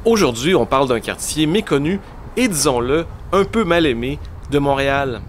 Aujourd'hui, on parle d'un quartier méconnu et, disons-le, un peu mal aimé de Montréal.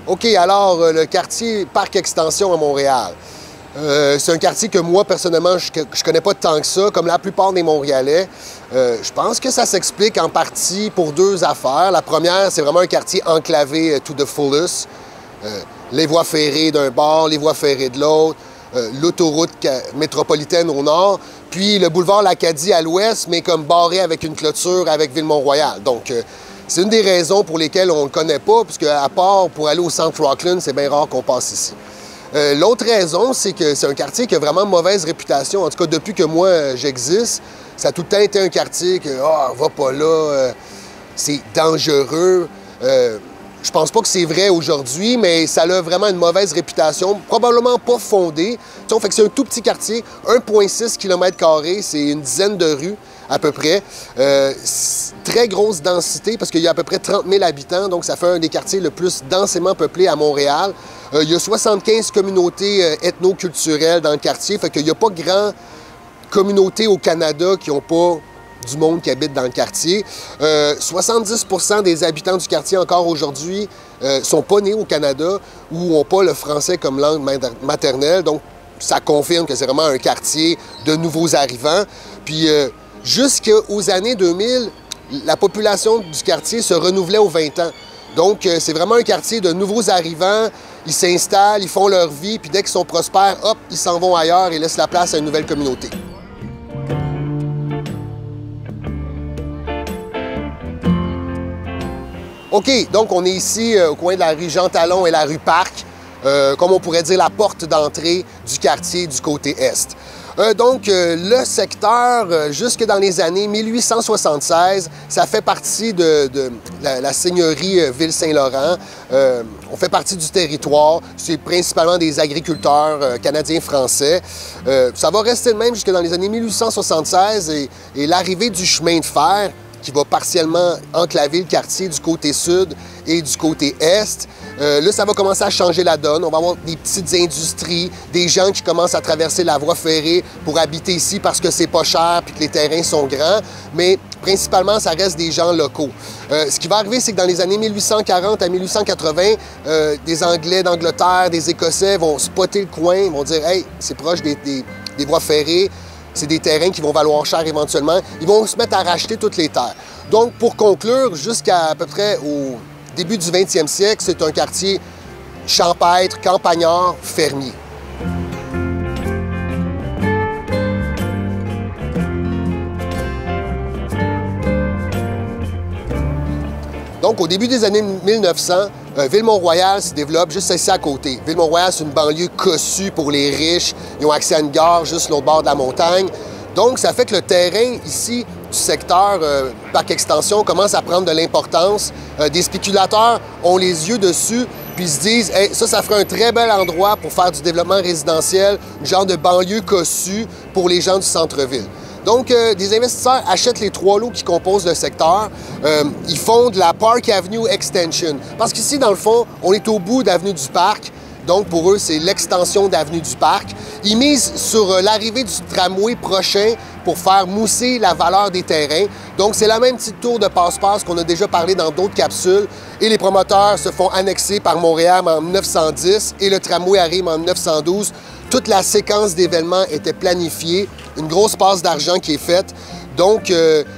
OK, alors, le quartier Parc Extension à Montréal. C'est un quartier que moi, personnellement, je connais pas tant que ça, comme la plupart des Montréalais. Je pense que ça s'explique en partie pour deux affaires. La première, c'est vraiment un quartier enclavé to the fullest. Les voies ferrées d'un bord, les voies ferrées de l'autre, l'autoroute métropolitaine au nord, puis le boulevard L'Acadie à l'ouest, mais comme barré avec une clôture avec Ville-Mont-Royal. Donc, c'est une des raisons pour lesquelles on ne le connaît pas, puisque à part pour aller au centre Rockland, c'est bien rare qu'on passe ici. L'autre raison, c'est que c'est un quartier qui a vraiment mauvaise réputation. En tout cas, depuis que moi, j'existe, ça a tout le temps été un quartier que « Ah, va pas là, c'est dangereux ». Je pense pas que c'est vrai aujourd'hui, mais ça a vraiment une mauvaise réputation, probablement pas fondée. Tu sais, fait que c'est un tout petit quartier, 1,6 km², c'est une dizaine de rues à peu près. Très grosse densité parce qu'il y a à peu près 30 000 habitants, donc ça fait un des quartiers le plus densément peuplé à Montréal. Il y a 75 communautés ethno-culturelles dans le quartier, fait qu'il n'y a pas grand communauté au Canada qui n'ont pas du monde qui habite dans le quartier. 70 % des habitants du quartier encore aujourd'hui sont pas nés au Canada ou n'ont pas le français comme langue maternelle, donc ça confirme que c'est vraiment un quartier de nouveaux arrivants. Puis jusqu'aux années 2000, la population du quartier se renouvelait aux 20 ans. Donc, c'est vraiment un quartier de nouveaux arrivants. Ils s'installent, ils font leur vie, puis dès qu'ils sont prospères, hop, ils s'en vont ailleurs et laissent la place à une nouvelle communauté. OK, donc on est ici au coin de la rue Jean-Talon et la rue Parc, comme on pourrait dire la porte d'entrée du quartier du côté est. Le secteur, jusque dans les années 1876, ça fait partie de la seigneurie Ville-Saint-Laurent. On fait partie du territoire. C'est principalement des agriculteurs canadiens-français. Ça va rester de même jusque dans les années 1876 et l'arrivée du chemin de fer qui va partiellement enclaver le quartier du côté sud et du côté est. Là, ça va commencer à changer la donne. On va avoir des petites industries, des gens qui commencent à traverser la voie ferrée pour habiter ici parce que c'est pas cher et que les terrains sont grands. Mais principalement, ça reste des gens locaux. Ce qui va arriver, c'est que dans les années 1840 à 1880, des Anglais d'Angleterre, des Écossais vont spotter le coin, vont dire « Hey, c'est proche des voies ferrées. C'est des terrains qui vont valoir cher éventuellement. » Ils vont se mettre à racheter toutes les terres. Donc, pour conclure, jusqu'à peu près au début du 20e siècle, c'est un quartier champêtre, campagnard, fermier. Donc, au début des années 1900, Ville-Mont-Royal se développe juste ici à côté. Ville-Mont-Royal, c'est une banlieue cossue pour les riches. Ils ont accès à une gare juste l'autre bord de la montagne. Donc, ça fait que le terrain ici du secteur Parc Extension commence à prendre de l'importance. Des spéculateurs ont les yeux dessus, puis se disent hey, ça ferait un très bel endroit pour faire du développement résidentiel, un genre de banlieue cossue pour les gens du centre-ville. Donc, des investisseurs achètent les 3 lots qui composent le secteur. Ils font de la Park Avenue Extension. Parce qu'ici, dans le fond, on est au bout d'Avenue du Parc. Donc, pour eux, c'est l'extension d'Avenue du Parc. Ils misent sur l'arrivée du tramway prochain pour faire mousser la valeur des terrains. Donc, c'est la même petite tour de passe-passe qu'on a déjà parlé dans d'autres capsules. Et les promoteurs se font annexer par Montréal en 1910 et le tramway arrive en 1912. Toute la séquence d'événements était planifiée, une grosse passe d'argent qui est faite. Donc,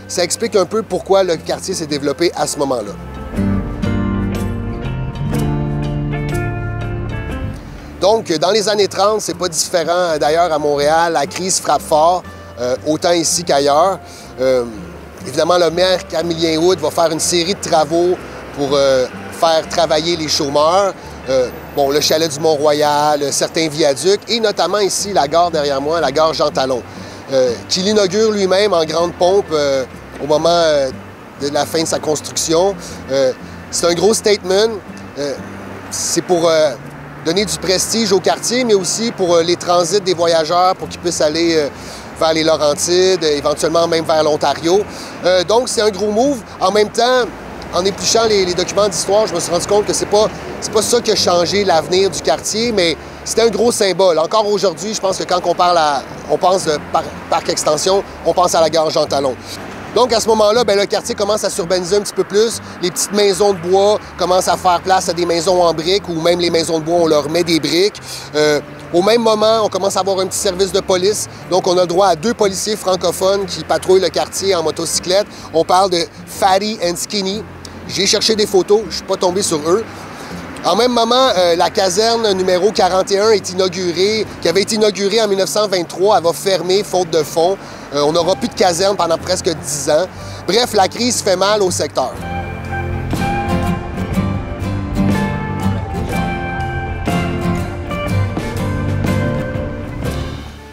ça explique un peu pourquoi le quartier s'est développé à ce moment-là. Donc, dans les années 30, c'est pas différent d'ailleurs à Montréal. La crise frappe fort, autant ici qu'ailleurs. Évidemment, le maire Camillien Wood va faire une série de travaux pour faire travailler les chômeurs. Le chalet du Mont-Royal, certains viaducs et notamment ici, la gare derrière moi, la gare Jean-Talon, qui l'inaugure lui-même en grande pompe au moment de la fin de sa construction. C'est un gros statement. C'est pour donner du prestige au quartier, mais aussi pour les transits des voyageurs, pour qu'ils puissent aller vers les Laurentides, éventuellement même vers l'Ontario. Donc, c'est un gros move. En même temps, en épluchant les documents d'histoire, je me suis rendu compte que c'est pas ça qui a changé l'avenir du quartier, mais c'était un gros symbole. Encore aujourd'hui, je pense que quand on pense de parc extension, on pense à la gare Jean Talon. Donc, à ce moment-là, le quartier commence à s'urbaniser un petit peu plus. Les petites maisons de bois commencent à faire place à des maisons en briques ou même les maisons de bois, on leur met des briques. Au même moment, on commence à avoir un petit service de police. Donc, on a le droit à 2 policiers francophones qui patrouillent le quartier en motocyclette. On parle de Fatty and Skinny. J'ai cherché des photos, je ne suis pas tombé sur eux. En même moment, la caserne numéro 41 est inaugurée, qui avait été inaugurée en 1923. Elle va fermer, faute de fonds. On n'aura plus de caserne pendant presque 10 ans. Bref, la crise fait mal au secteur.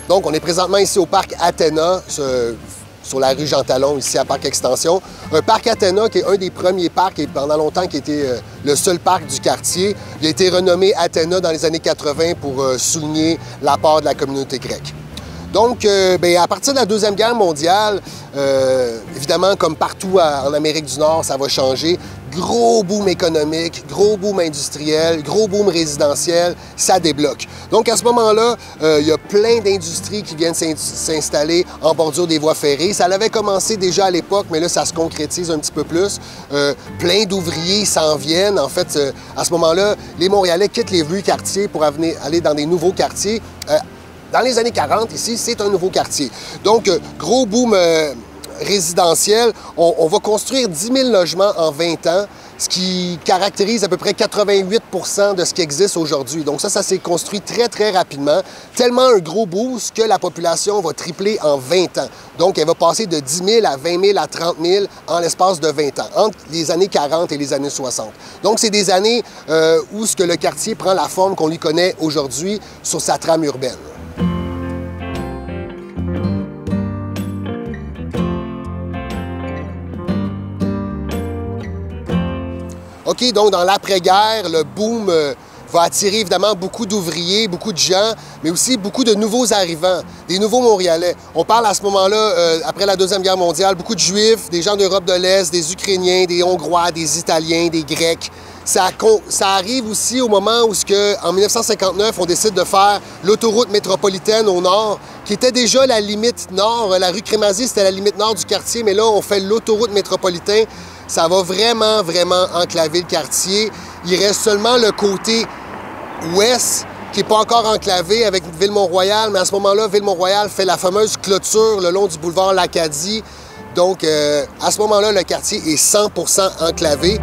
Donc, on est présentement ici au parc Athéna, sur la rue Jean Talon, ici à Parc Extension. Un parc Athéna qui est un des premiers parcs et pendant longtemps qui était le seul parc du quartier. Il a été renommé Athéna dans les années 80 pour souligner l'apport de la communauté grecque. Donc, à partir de la Deuxième Guerre mondiale, évidemment, comme partout en Amérique du Nord, ça va changer. Gros boom économique, gros boom industriel, gros boom résidentiel, ça débloque. Donc, à ce moment-là, il y a plein d'industries qui viennent s'installer en bordure des voies ferrées. Ça l'avait commencé déjà à l'époque, mais là, ça se concrétise un petit peu plus. Plein d'ouvriers s'en viennent. En fait, à ce moment-là, les Montréalais quittent les vieux quartiers pour aller dans des nouveaux quartiers. Dans les années 40, ici, c'est un nouveau quartier. Donc, gros boom résidentiel. On va construire 10 000 logements en 20 ans, ce qui caractérise à peu près 88 % de ce qui existe aujourd'hui. Donc ça s'est construit très, très rapidement. Tellement un gros boost que la population va tripler en 20 ans. Donc, elle va passer de 10 000 à 20 000 à 30 000 en l'espace de 20 ans, entre les années 40 et les années 60. Donc, c'est des années où le quartier prend la forme qu'on lui connaît aujourd'hui sur sa trame urbaine. OK, donc dans l'après-guerre, le boom va attirer évidemment beaucoup d'ouvriers, beaucoup de gens, mais aussi beaucoup de nouveaux arrivants, des nouveaux Montréalais. On parle à ce moment-là, après la Deuxième Guerre mondiale, beaucoup de Juifs, des gens d'Europe de l'Est, des Ukrainiens, des Hongrois, des Italiens, des Grecs. Ça arrive aussi au moment où, en 1959, on décide de faire l'autoroute métropolitaine au nord, qui était déjà la limite nord. La rue Crémazie, c'était la limite nord du quartier, mais là, on fait l'autoroute métropolitaine. Ça va vraiment, vraiment enclaver le quartier. Il reste seulement le côté ouest qui n'est pas encore enclavé avec Ville-Mont-Royal, mais à ce moment-là, Ville-Mont-Royal fait la fameuse clôture le long du boulevard L'Acadie. Donc, à ce moment-là, le quartier est 100% enclavé.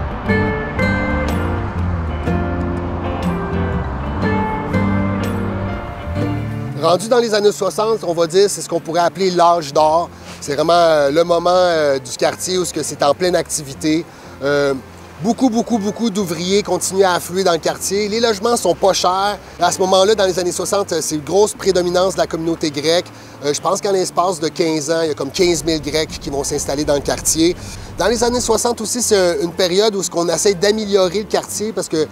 Rendu dans les années 60, on va dire, c'est ce qu'on pourrait appeler l'âge d'or. C'est vraiment le moment du quartier où c'est en pleine activité. Beaucoup d'ouvriers continuent à affluer dans le quartier. Les logements sont pas chers. À ce moment-là, dans les années 60, c'est une grosse prédominance de la communauté grecque. Je pense qu'en l'espace de 15 ans, il y a comme 15 000 Grecs qui vont s'installer dans le quartier. Dans les années 60 aussi, c'est une période où on essaie d'améliorer le quartier parce que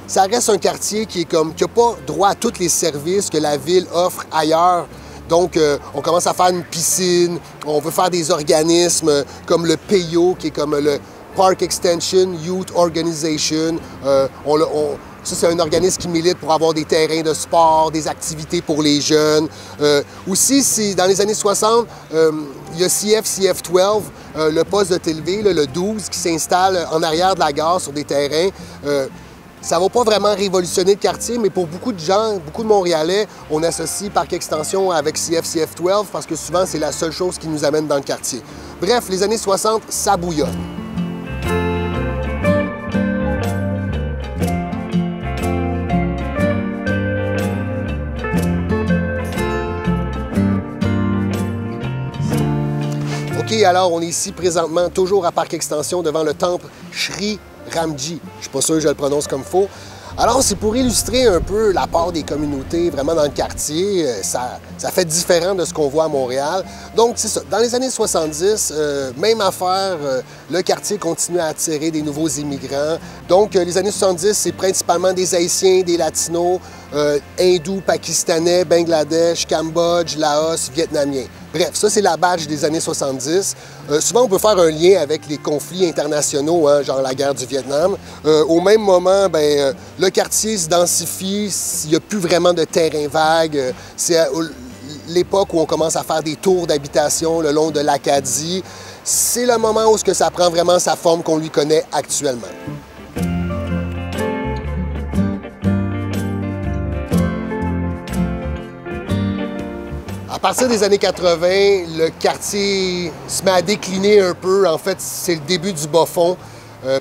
ça reste un quartier qui n'a pas droit à tous les services que la ville offre ailleurs. Donc, on commence à faire une piscine, on veut faire des organismes comme le PIO, qui est comme le Park Extension Youth Organization. Ça, c'est un organisme qui milite pour avoir des terrains de sport, des activités pour les jeunes. Aussi, dans les années 60, il y a CF12, le poste de TV, le 12, qui s'installe en arrière de la gare sur des terrains. Ça ne va pas vraiment révolutionner le quartier, mais pour beaucoup de gens, beaucoup de Montréalais, on associe Parc Extension avec CF12 parce que souvent, c'est la seule chose qui nous amène dans le quartier. Bref, les années 60, ça bouillonne. OK, alors on est ici présentement, toujours à Parc Extension, devant le temple Shri Ramji. Je ne suis pas sûr que je le prononce comme il faut. Alors, c'est pour illustrer un peu la part des communautés vraiment dans le quartier. Ça fait différent de ce qu'on voit à Montréal. Donc, c'est ça. Dans les années 70, même affaire, le quartier continue à attirer des nouveaux immigrants. Donc, les années 70, c'est principalement des Haïtiens, des Latinos, Hindous, Pakistanais, Bangladesh, Cambodge, Laos, Vietnamiens. Bref, ça, c'est la badge des années 70. Souvent, on peut faire un lien avec les conflits internationaux, hein, genre la guerre du Vietnam. Au même moment, le quartier se densifie, il n'y a plus vraiment de terrain vague. C'est l'époque où on commence à faire des tours d'habitation le long de l'Acadie. C'est le moment où ça prend vraiment sa forme qu'on lui connaît actuellement. À partir des années 80, le quartier se met à décliner un peu. En fait, c'est le début du bas fond.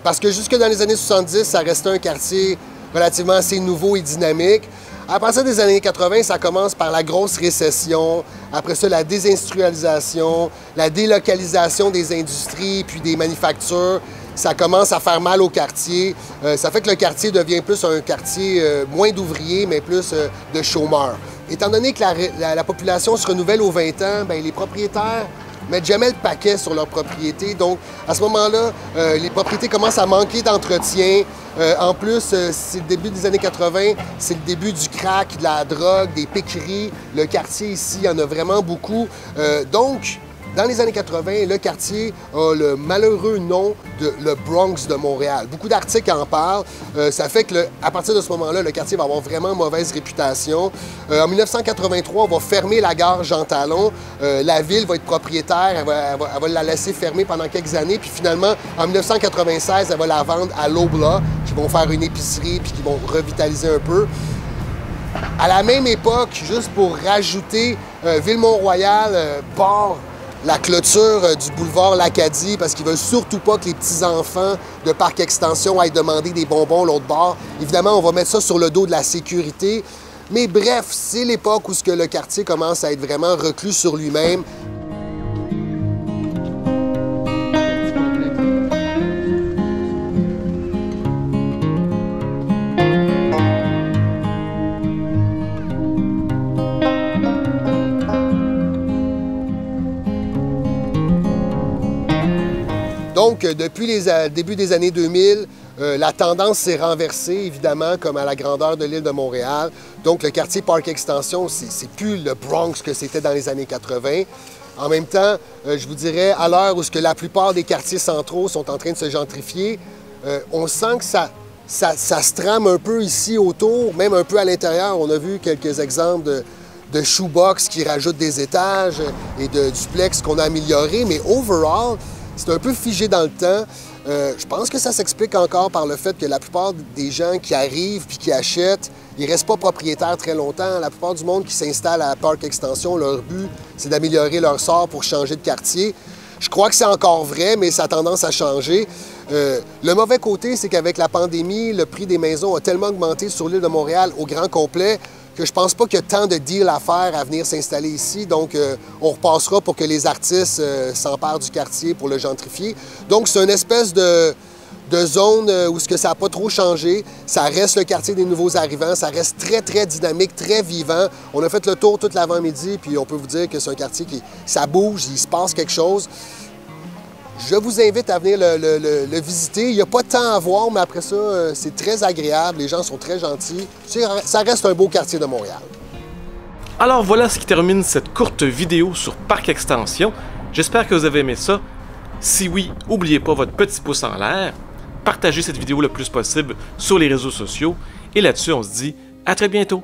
Parce que jusque dans les années 70, ça restait un quartier relativement assez nouveau et dynamique. À partir des années 80, ça commence par la grosse récession, après ça la désindustrialisation, la délocalisation des industries puis des manufactures. Ça commence à faire mal au quartier. Ça fait que le quartier devient plus un quartier moins d'ouvriers, mais plus de chômeurs. Étant donné que la population se renouvelle aux 20 ans, les propriétaires mettent jamais le paquet sur leurs propriétés. Donc, à ce moment-là, les propriétés commencent à manquer d'entretien. En plus, c'est le début des années 80, c'est le début du crack, de la drogue, des piqueries. Le quartier ici, il y en a vraiment beaucoup. Donc, dans les années 80, le quartier a le malheureux nom de le Bronx de Montréal. Beaucoup d'articles en parlent. Ça fait que à partir de ce moment-là, le quartier va avoir vraiment mauvaise réputation. En 1983, on va fermer la gare Jean Talon. La ville va être propriétaire, elle va la laisser fermer pendant quelques années. Puis finalement, en 1996, elle va la vendre à Loblaw, qui vont faire une épicerie puis qui vont revitaliser un peu. À la même époque, juste pour rajouter, Ville-Mont-Royal part la clôture du boulevard L'Acadie parce qu'ils ne veulent surtout pas que les petits-enfants de Parc Extension aillent demander des bonbons l'autre bord. Évidemment, on va mettre ça sur le dos de la sécurité. Mais bref, c'est l'époque où le quartier commence à être vraiment reclus sur lui-même. Donc, depuis le début des années 2000, la tendance s'est renversée, évidemment, comme à la grandeur de l'île de Montréal. Donc, le quartier Parc Extension, c'est plus le Bronx que c'était dans les années 80. En même temps, je vous dirais, à l'heure où la plupart des quartiers centraux sont en train de se gentrifier, on sent que ça se trame un peu ici autour, même un peu à l'intérieur. On a vu quelques exemples de shoebox qui rajoutent des étages et de duplex qu'on a améliorés, mais overall, c'est un peu figé dans le temps. Je pense que ça s'explique encore par le fait que la plupart des gens qui arrivent puis qui achètent, ils ne restent pas propriétaires très longtemps. La plupart du monde qui s'installe à Parc Extension, leur but, c'est d'améliorer leur sort pour changer de quartier. Je crois que c'est encore vrai, mais ça a tendance à changer. Le mauvais côté, c'est qu'avec la pandémie, le prix des maisons a tellement augmenté sur l'île de Montréal au grand complet que je pense pas qu'il y a tant de deals à faire à venir s'installer ici. Donc, on repassera pour que les artistes s'emparent du quartier pour le gentrifier. Donc, c'est une espèce de zone où ça n'a pas trop changé. Ça reste le quartier des nouveaux arrivants. Ça reste très, très dynamique, très vivant. On a fait le tour toute l'avant-midi, puis on peut vous dire que c'est un quartier ça bouge, il se passe quelque chose. Je vous invite à venir le visiter. Il n'y a pas de temps à voir, mais après ça, c'est très agréable. Les gens sont très gentils. Ça reste un beau quartier de Montréal. Alors voilà ce qui termine cette courte vidéo sur Parc Extension. J'espère que vous avez aimé ça. Si oui, n'oubliez pas votre petit pouce en l'air. Partagez cette vidéo le plus possible sur les réseaux sociaux. Et là-dessus, on se dit à très bientôt.